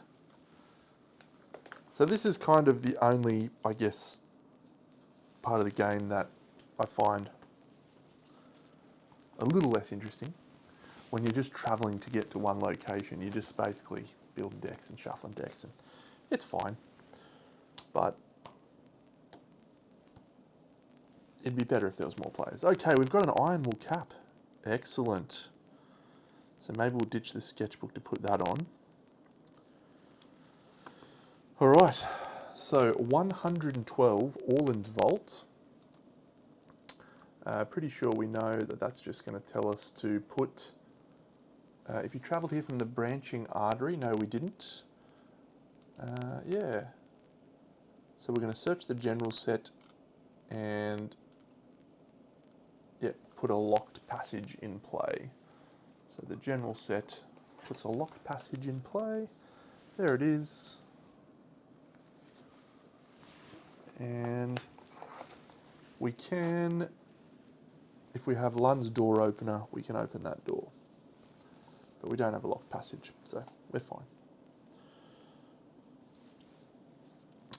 so this is kind of the only, I guess, part of the game that I find a little less interesting. When you're just traveling to get to one location, you're just basically building decks and shuffling decks, and it's fine. But it'd be better if there was more players. Okay, we've got an iron wool cap. Excellent. So maybe we'll ditch the sketchbook to put that on. All right, so 112 Orland's Vault. Pretty sure we know that that's just going to tell us to put, if you travelled here from the branching artery, no we didn't. Yeah. So we're going to search the general set and yeah, put a locked passage in play. So the general set puts a locked passage in play. There it is. And we can, if we have Lund's door opener, we can open that door. But we don't have a locked passage, so we're fine.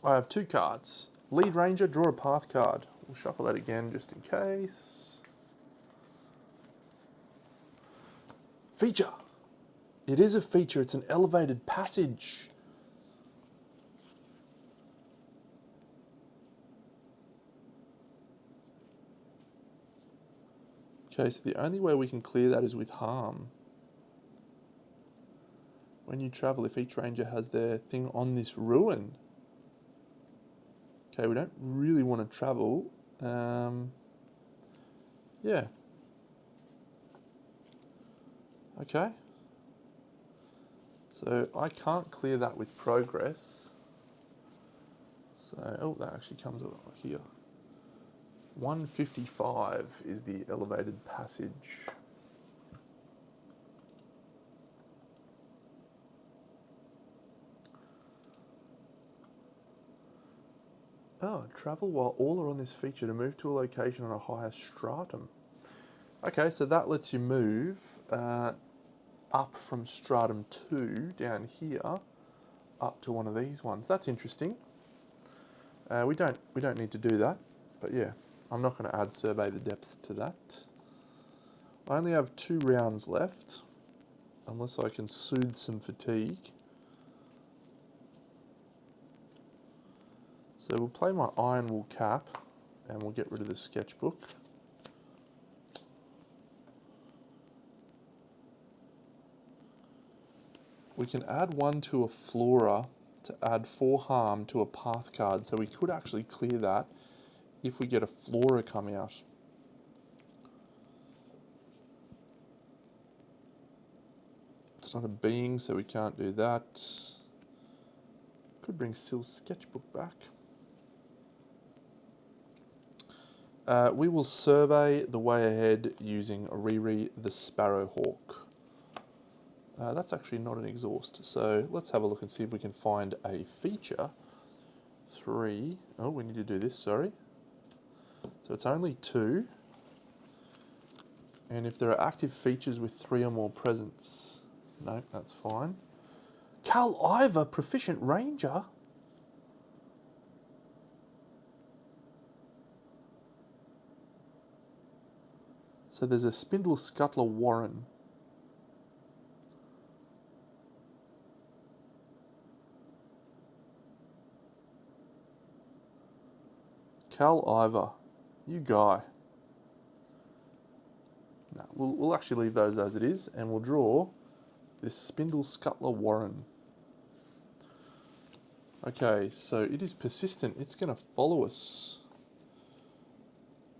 I have 2 cards. Lead Ranger, draw a path card. We'll shuffle that again just in case. Feature. It is a feature, it's an elevated passage. Okay, so the only way we can clear that is with harm. When you travel, if each ranger has their thing on this ruin. Okay, we don't really want to travel. Yeah. Okay. So I can't clear that with progress. So, oh, that actually comes over here. 155 is the elevated passage. Oh, travel while all are on this feature to move to a location on a higher stratum. Okay, so that lets you move up from stratum 2 down here up to one of these ones. That's interesting. We don't need to do that, but yeah, I'm not going to add survey the depth to that. I only have 2 rounds left, unless I can soothe some fatigue. So we'll play my iron wool cap, and we'll get rid of the sketchbook. We can add 1 to a flora to add 4 harm to a path card, so we could actually clear that if we get a flora come out. It's not a being, so we can't do that. Could bring Syl's sketchbook back. We will survey the way ahead using Riri the Sparrowhawk. That's actually not an exhaust, so let's have a look and see if we can find a feature. 3, oh, we need to do this, sorry. So it's only 2. And if there are active features with 3 or more presents, no, that's fine. Cal Ivor, Proficient Ranger? So there's a Spindle Scuttler Warren. Cal Ivor, you guy. No, we'll actually leave those as it is, and we'll draw this Spindle Scuttler Warren. Okay, so it is persistent. It's going to follow us.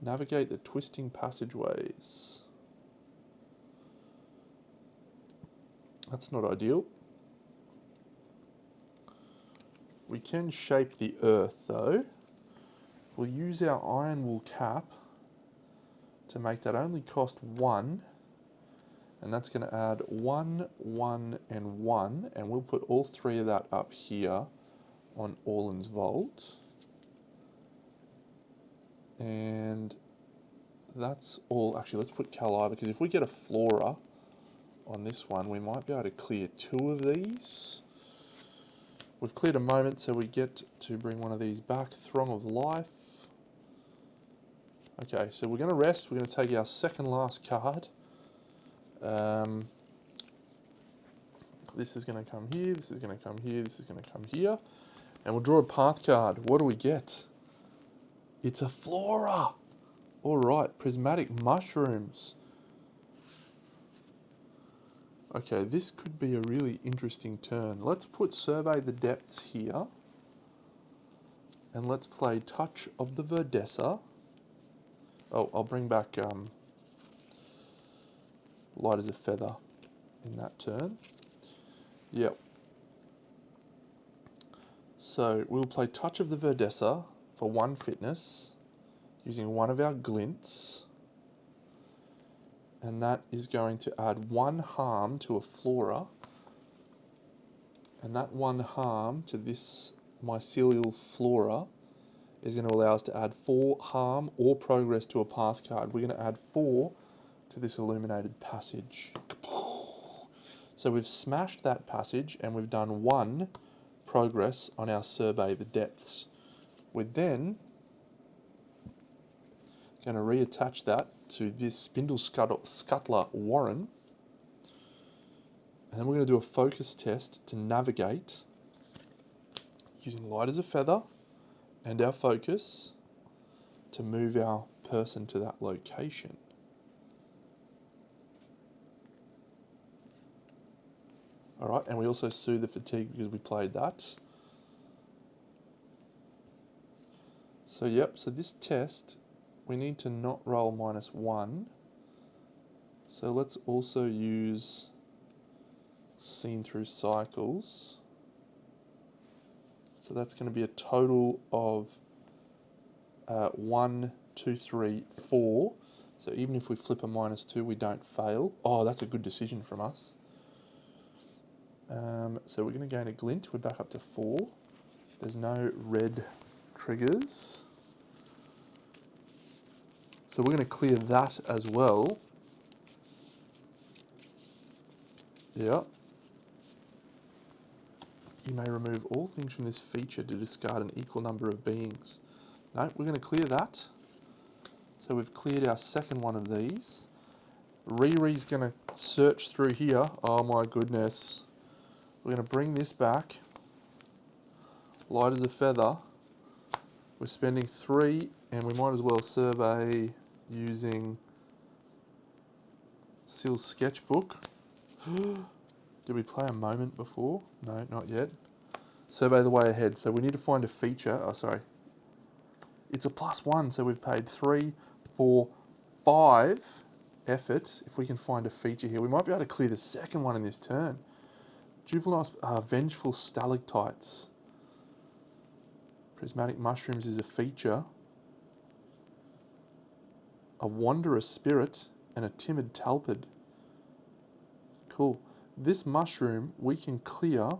Navigate the twisting passageways. That's not ideal. We can shape the earth though. We'll use our iron wool cap to make that only cost 1. And that's going to add 1, 1, and 1. And we'll put all 3 of that up here on Orland's Vault. And that's all. Actually, let's put Kali, because if we get a Flora on this one, we might be able to clear 2 of these. We've cleared a moment, so we get to bring one of these back. Throng of Life. Okay, so we're going to rest. We're going to take our second last card. This is going to come here, this is going to come here, this is going to come here. And we'll draw a path card. What do we get? It's a Flora! Alright, Prismatic Mushrooms. Okay, this could be a really interesting turn. Let's put Survey the Depths here. And let's play Touch of the Verdessa. Oh, I'll bring back Light as a Feather in that turn. Yep. So we'll play Touch of the Verdessa for 1 fitness, using one of our glints. And that is going to add 1 harm to a Flora. And that 1 harm to this mycelial Flora is going to allow us to add 4 harm or progress to a path card. We're going to add 4 to this illuminated passage. So we've smashed that passage and we've done 1 progress on our Survey the Depths. We're then going to reattach that to this Spindle Scuttler Warren. And then we're going to do a focus test to navigate using Light as a Feather and our focus to move our person to that location. Alright, and we also Soothe the Fatigue because we played that. So yep, so this test, we need to not roll -1. So let's also use Seen Through Cycles. So that's going to be a total of 1, 2, 3, 4. So even if we flip a -2, we don't fail. Oh, that's a good decision from us. So we're going to gain a glint. We're back up to 4. There's no red triggers. So we're going to clear that as well. Yeah. You may remove all things from this feature to discard an equal number of beings. No, we're going to clear that. So we've cleared our second one of these. Riri's going to search through here. Oh my goodness. We're going to bring this back. Light as a Feather. We're spending 3, and we might as well survey using Seal's Sketchbook. Did we play a moment before? No, not yet. Survey the way ahead. So we need to find a feature. Oh, sorry. It's a +1, so we've paid 3, 4, 5 effort. If we can find a feature here, we might be able to clear the second one in this turn. Juvenile, Vengeful Stalactites. Prismatic Mushrooms is a feature. A Wanderer Spirit and a Timid Talpid. Cool. This mushroom we can clear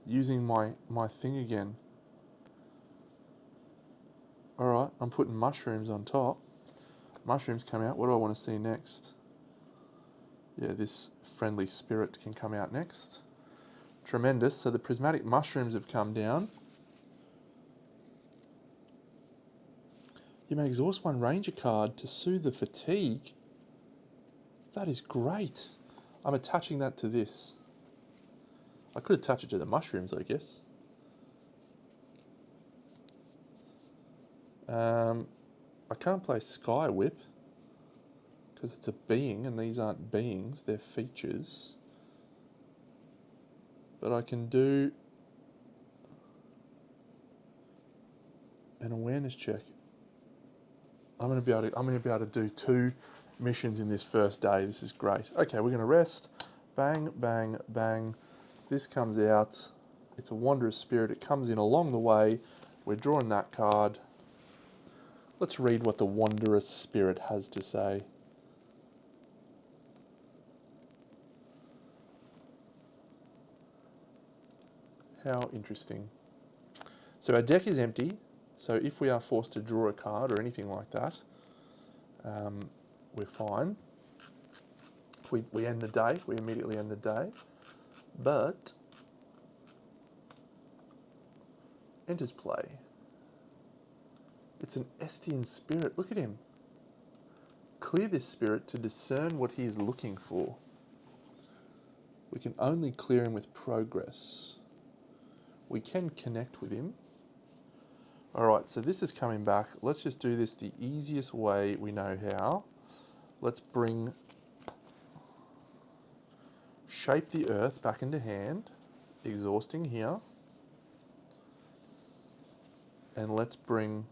using my thing again. Alright, I'm putting mushrooms on top. Mushrooms come out. What do I want to see next? Yeah, this Friendly Spirit can come out next. Tremendous. So the Prismatic Mushrooms have come down. You may exhaust 1 Ranger card to Soothe the Fatigue. That is great. I'm attaching that to this. I could attach it to the mushrooms, I guess. I can't play Sky Whip because it's a being and these aren't beings, they're features. But I can do... an awareness check. I'm going to be able to do 2 missions in this first day. This is great. Okay, we're going to rest. Bang, bang, bang. This comes out. It's a Wanderer's Spirit. It comes in along the way. We're drawing that card. Let's read what the Wanderer's Spirit has to say. How interesting. So our deck is empty. So if we are forced to draw a card or anything like that, we're fine. We end the day. We immediately end the day. But enters play. It's an Estian spirit. Look at him. Clear this spirit to discern what he is looking for. We can only clear him with progress. We can connect with him. Alright, so this is coming back. Let's just do this the easiest way we know how. Let's bring Shape the Earth back into hand. Exhausting here. And let's bring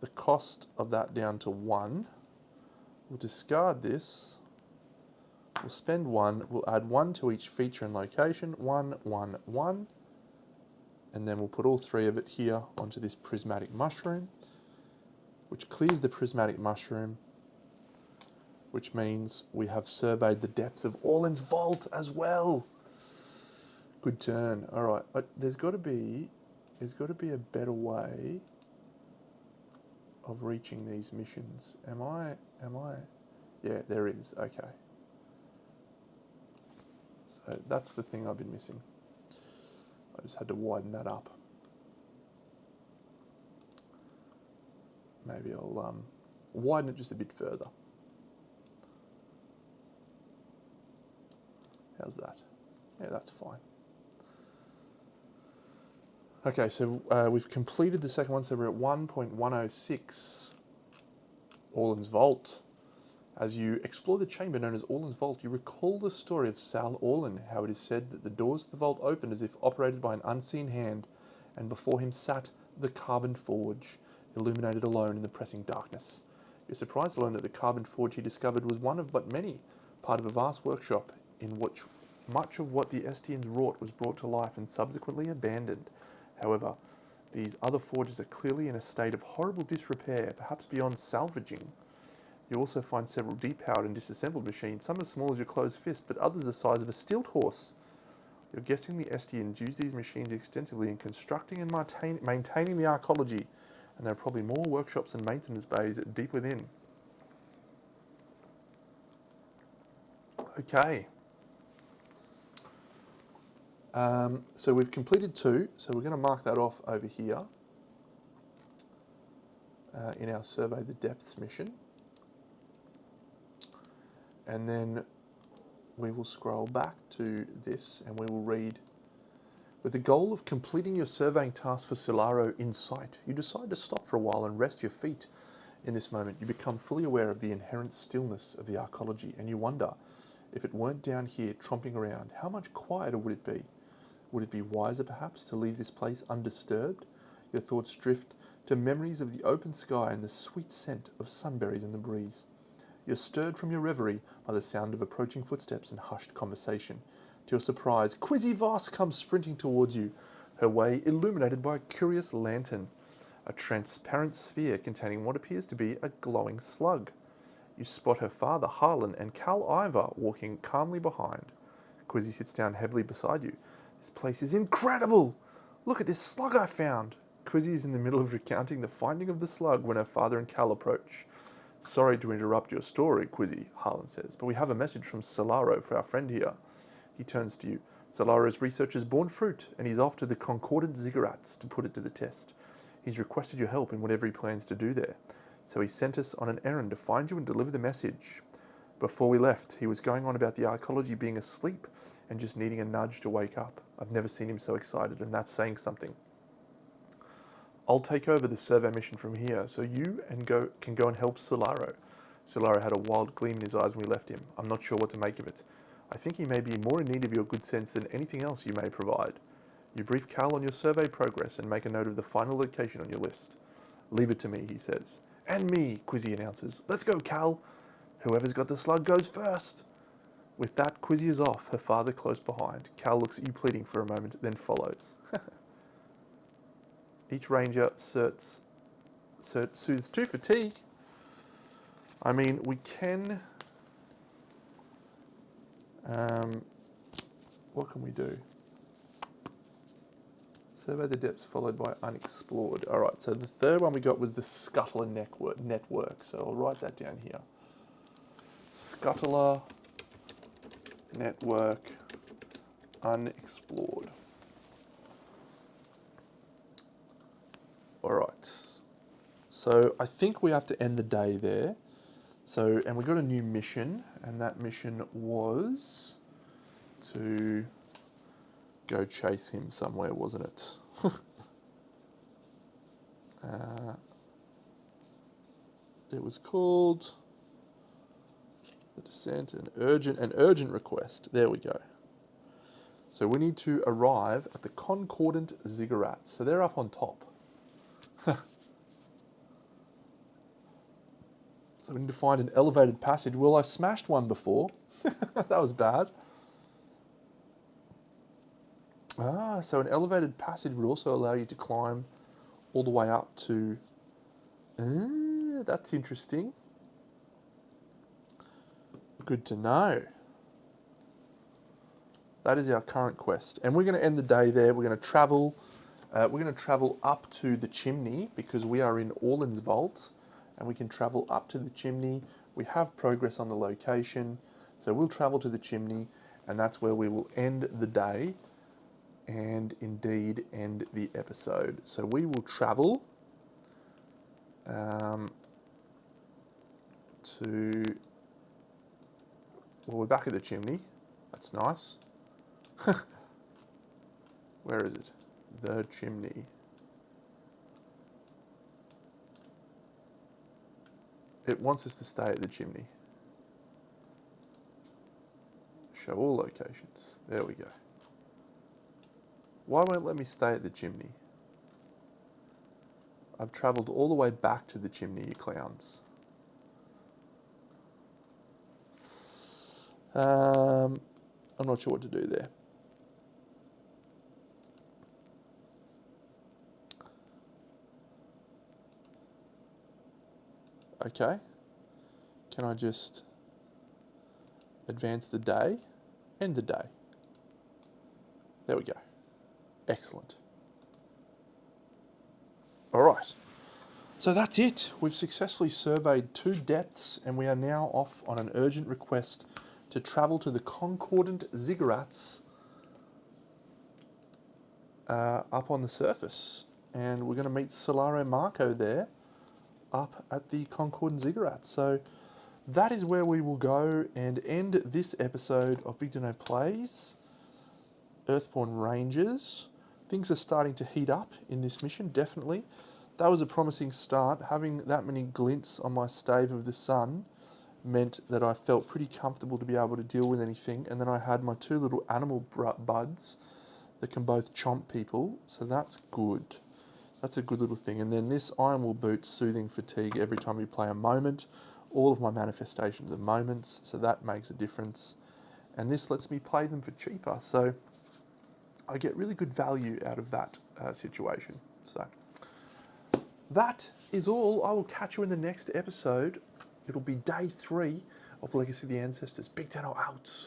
the cost of that down to 1. We'll discard this. We'll spend 1. We'll add 1 to each feature and location. 1, 1, 1. And then we'll put all 3 of it here onto this prismatic mushroom, which clears the prismatic mushroom, which means we have surveyed the depths of Orland's vault as well. Good turn. All right, there's got to be a better way of reaching these missions. Am I? Yeah, there is. Okay. So that's the thing I've been missing. I just had to widen that up. Maybe I'll widen it just a bit further. How's that? Yeah, that's fine. Okay, so we've completed the second one, so we're at 1.106. Orland's Vault. As you explore the chamber known as Orland's Vault, you recall the story of Sal Orland, how it is said that the doors of the vault opened as if operated by an unseen hand, and before him sat the carbon forge, illuminated alone in the pressing darkness. You're surprised to learn that the carbon forge he discovered was one of but many, part of a vast workshop in which much of what the Estians wrought was brought to life and subsequently abandoned. However, these other forges are clearly in a state of horrible disrepair, perhaps beyond salvaging. You also find several depowered and disassembled machines, some as small as your closed fist, but others the size of a stilt horse. You're guessing the Estians use these machines extensively in constructing and maintaining the archaeology, and there are probably more workshops and maintenance bays deep within. Okay. So we've completed 2, so we're going to mark that off over here in our Survey the Depths mission. And then we will scroll back to this and we will read, with the goal of completing your surveying task for Solaro in sight, you decide to stop for a while and rest your feet. In this moment, you become fully aware of the inherent stillness of the archaeology, and you wonder, if it weren't down here tromping around, how much quieter would it be? Would it be wiser, perhaps, to leave this place undisturbed? Your thoughts drift to memories of the open sky and the sweet scent of sunberries in the breeze. You're stirred from your reverie by the sound of approaching footsteps and hushed conversation. To your surprise, Quizzy Voss comes sprinting towards you, her way illuminated by a curious lantern, a transparent sphere containing what appears to be a glowing slug. You spot her father, Harlan, and Cal Ivor walking calmly behind. Quizzy sits down heavily beside you. This place is incredible! Look at this slug I found! Quizzy is in the middle of recounting the finding of the slug when her father and Cal approach. Sorry to interrupt your story, Quizzy, Harlan says, but we have a message from Solaro for our friend here. He turns to you. Solaro's research has borne fruit, and he's off to the Concordant Ziggurats to put it to the test. He's requested your help in whatever he plans to do there. So he sent us on an errand to find you and deliver the message. Before we left, he was going on about the archaeology being asleep and just needing a nudge to wake up. I've never seen him so excited, and that's saying something. I'll take over the survey mission from here, so you can go and help Solaro. Solaro had a wild gleam in his eyes when we left him. I'm not sure what to make of it. I think he may be more in need of your good sense than anything else you may provide. You brief Cal on your survey progress and make a note of the final location on your list. Leave it to me, he says. And me, Quizzy announces. Let's go, Cal. Whoever's got the slug goes first. With that, Quizzy is off, her father close behind. Cal looks at you pleading for a moment, then follows. Each ranger soothes 2 fatigue. I mean, we can... what can we do? Survey the depths followed by unexplored. All right, so the third one we got was the Scuttler network. So I'll write that down here. Scuttler network unexplored. All right. So I think we have to end the day there. So, and we got a new mission, and that mission was to go chase him somewhere, wasn't it? It was called the Descent, an urgent request. There we go. So we need to arrive at the Concordant Ziggurats. So they're up on top. So we need to find an elevated passage. Well, I smashed one before. That was bad. Ah, so an elevated passage would also allow you to climb all the way up to... that's interesting. Good to know. That is our current quest. And we're going to end the day there. We're going to travel up to the chimney because we are in Orland's Vault. And we can travel up to the chimney. We have progress on the location. So we'll travel to the chimney, and that's where we will end the day and indeed end the episode. So we will travel to... Well, we're back at the chimney. That's nice. Where is it? The chimney. It wants us to stay at the chimney. Show all locations. There we go. Why won't it let me stay at the chimney? I've travelled all the way back to the chimney, you clowns. I'm not sure what to do there. Okay. Can I just advance the day? End the day. There we go. Excellent. All right. So that's it. We've successfully surveyed 2 depths, and we are now off on an urgent request to travel to the Concordant Ziggurats up on the surface. And we're going to meet Solaro Marco there up at the Concordant Ziggurats. So that is where we will go and end this episode of BigDenoPlays, Earthborne Rangers. Things are starting to heat up in this mission, definitely. That was a promising start. Having that many glints on my stave of the sun meant that I felt pretty comfortable to be able to deal with anything. And then I had my 2 little animal buds that can both chomp people, so that's good. That's a good little thing. And then this Iron Will Boot, soothing fatigue every time you play a moment. All of my manifestations are moments, so that makes a difference. And this lets me play them for cheaper, so I get really good value out of that situation. So that is all. I will catch you in the next episode. It'll be day 3 of Legacy of the Ancestors. Big Deno out.